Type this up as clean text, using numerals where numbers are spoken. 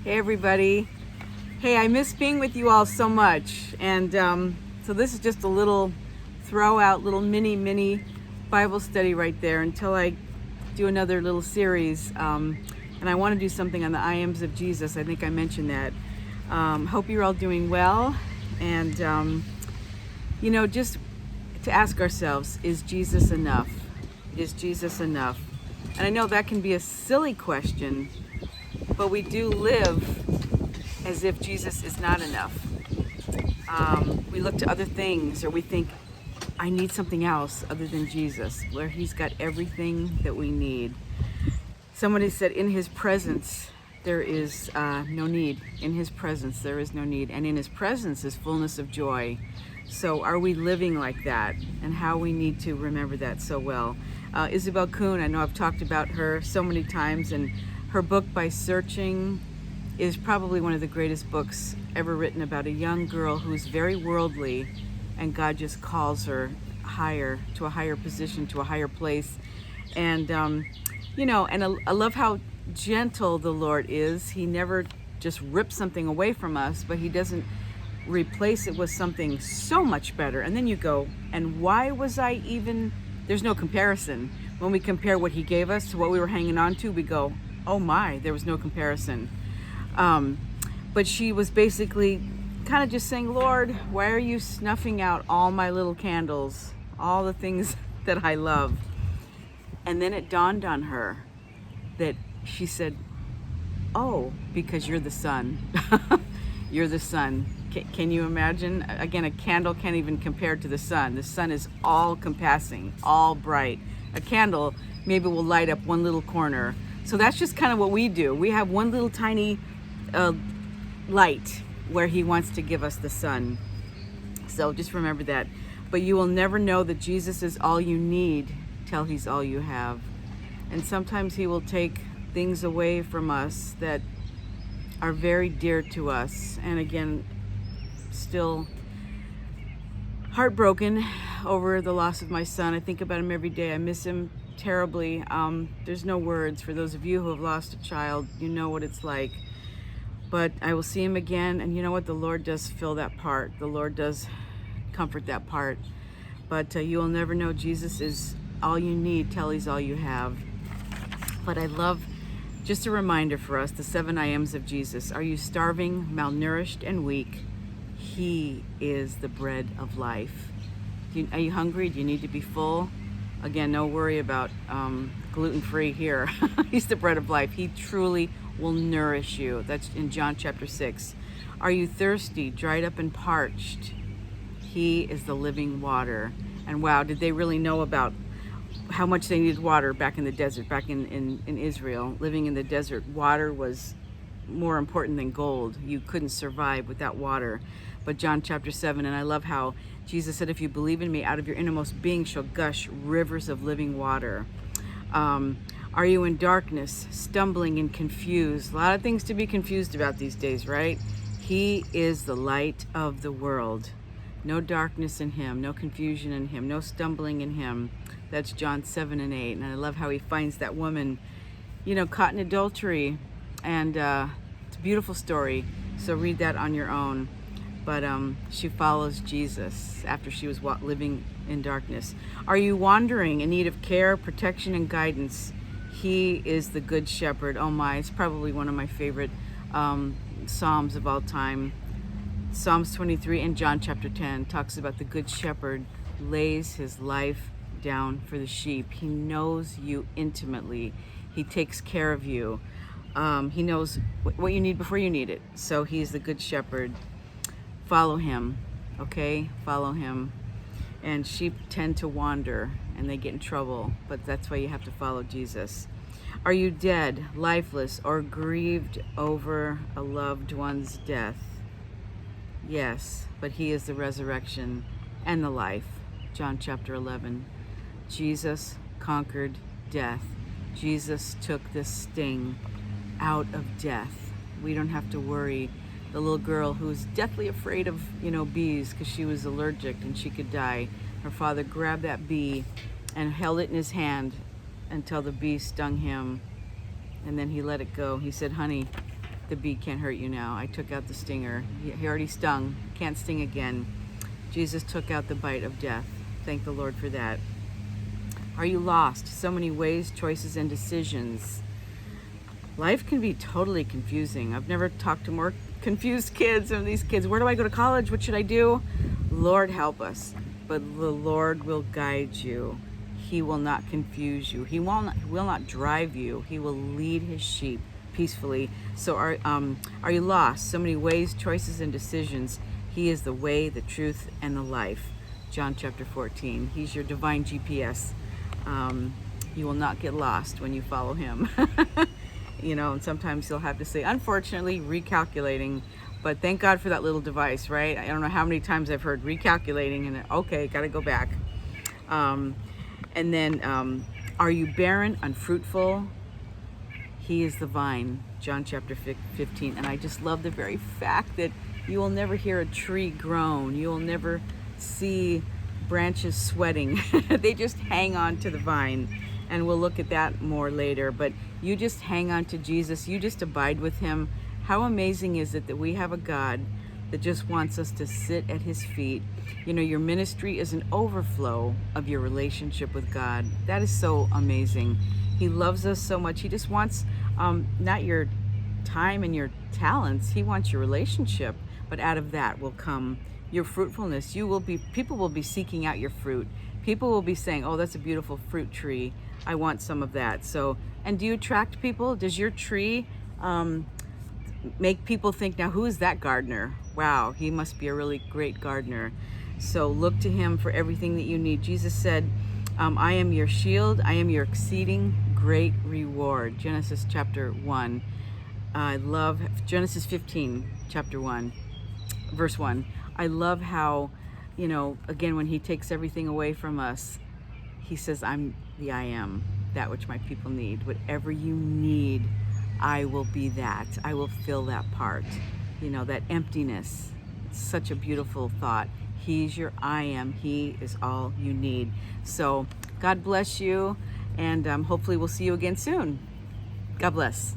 Hey everybody. Hey, I miss being with you all so much. And so this is just a little little mini Bible study right there until I do another little series. And I want to do something on the I Ams of Jesus. I think I mentioned that. Hope you're all doing well. And, just to ask ourselves, is Jesus enough? Is Jesus enough? And I know that can be a silly question, but we do live as if Jesus is not enough. We look to other things, or we think, I need something else other than Jesus, where he's got everything that we need. Somebody said, in his presence, there is no need. In his presence, there is no need. And in his presence is fullness of joy. So are we living like that? And how we need to remember that so well. Isabel Kuhn, I know I've talked about her so many times, and her book, By Searching, is probably one of the greatest books ever written about a young girl who's very worldly, and God just calls her higher, to a higher position, to a higher place. And, I love how gentle the Lord is. He never just rips something away from us, but he doesn't replace it with something so much better. And then you go, and why was I even, there's no comparison. When we compare what he gave us to what we were hanging on to, we go, oh my, there was no comparison. But she was basically kind of just saying, Lord, why are you snuffing out all my little candles, all the things that I love? And then it dawned on her that she said, oh, because you're the sun. You're the sun. Can you imagine? Again, a candle can't even compare to the sun. The sun is all compassing, all bright. A candle maybe will light up one little corner. So that's just kind of what we do. We have one little tiny light where he wants to give us the sun. So just remember that. But you will never know that Jesus is all you need till he's all you have. And sometimes he will take things away from us that are very dear to us. And again, still heartbroken over the loss of my son. I think about him every day. I miss him terribly. There's no words. For those of you who have lost a child, you know what it's like. But I will see him again, and you know what? The Lord does fill that part. The Lord does comfort that part. But you will never know Jesus is all you need till he's all you have. But I love, just a reminder for us, the 7 I Ams of Jesus. Are you starving, malnourished, and weak? He is the bread of life. Are you hungry? Do you need to be full? Again, no worry about gluten-free here. He's the bread of life. He truly will nourish you. That's in John chapter 6. Are you thirsty, dried up and parched? He is the living water. And wow, did they really know about how much they needed water back in the desert, back in Israel? Living in the desert, water was more important than gold. You couldn't survive without water. But John chapter 7, and I love how Jesus said, if you believe in me, out of your innermost being shall gush rivers of living water. Are you in darkness, stumbling and confused? A lot of things to be confused about these days, right? He is the light of the world. No darkness in him, no confusion in him, no stumbling in him. That's John 7 and 8. And I love how he finds that woman, caught in adultery. And it's a beautiful story. So read that on your own. But she follows Jesus after she was living in darkness. Are you wandering in need of care, protection, and guidance? He is the good shepherd. Oh my, it's probably one of my favorite Psalms of all time. Psalms 23 and John chapter 10 talks about the good shepherd lays his life down for the sheep. He knows you intimately. He takes care of you. He knows what you need before you need it. So he's the good shepherd. Follow him, okay? Follow him. And sheep tend to wander and they get in trouble, but that's why you have to follow Jesus. Are you dead, lifeless, or grieved over a loved one's death? Yes, but he is the resurrection and the life. John chapter 11. Jesus conquered death. Jesus took the sting out of death. We don't have to worry. The little girl who's deathly afraid of, bees because she was allergic and she could die. Her father grabbed that bee and held it in his hand until the bee stung him, and then he let it go. He said, honey, The bee can't hurt you now. I took out the stinger. He already stung. Can't sting again. Jesus took out the bite of death. Thank the Lord for that. Are you lost? So many ways, choices, and decisions. Life can be totally confusing. I've never talked to more confused kids than these kids. Where do I go to college? What should I do? Lord help us. But the Lord will guide you. He will not confuse you. He will not drive you. He will lead his sheep peacefully. So are you lost? So many ways, choices, and decisions. He is the way, the truth, and the life. John chapter 14. He's your divine GPS. You will not get lost when you follow him. And sometimes you'll have to say, unfortunately, recalculating. But thank God for that little device, right? I don't know how many times I've heard recalculating and okay, got to go back. And then, are you barren, unfruitful? He is the vine, John chapter 15. And I just love the very fact that you will never hear a tree groan. You will never see branches sweating. They just hang on to the vine. And we'll look at that more later. But you just hang on to Jesus. You just abide with him. How amazing is it that we have a God that just wants us to sit at his feet? Your ministry is an overflow of your relationship with God. That is so amazing. He loves us so much. He just wants not your time and your talents. He wants your relationship. But out of that will come your fruitfulness. People will be seeking out your fruit. People will be saying, oh, that's a beautiful fruit tree. I want some of that. So, and do you attract people? Does your tree make people think, now who is that gardener? Wow, he must be a really great gardener. So look to him for everything that you need. Jesus said, I am your shield. I am your exceeding great reward. Genesis chapter 1. I love Genesis 15, chapter 1, verse 1. I love how, again, when he takes everything away from us, he says, I'm the I am, that which my people need. Whatever you need, I will be that. I will fill that part. That emptiness. It's such a beautiful thought. He's your I am. He is all you need. So God bless you, and hopefully we'll see you again soon. God bless.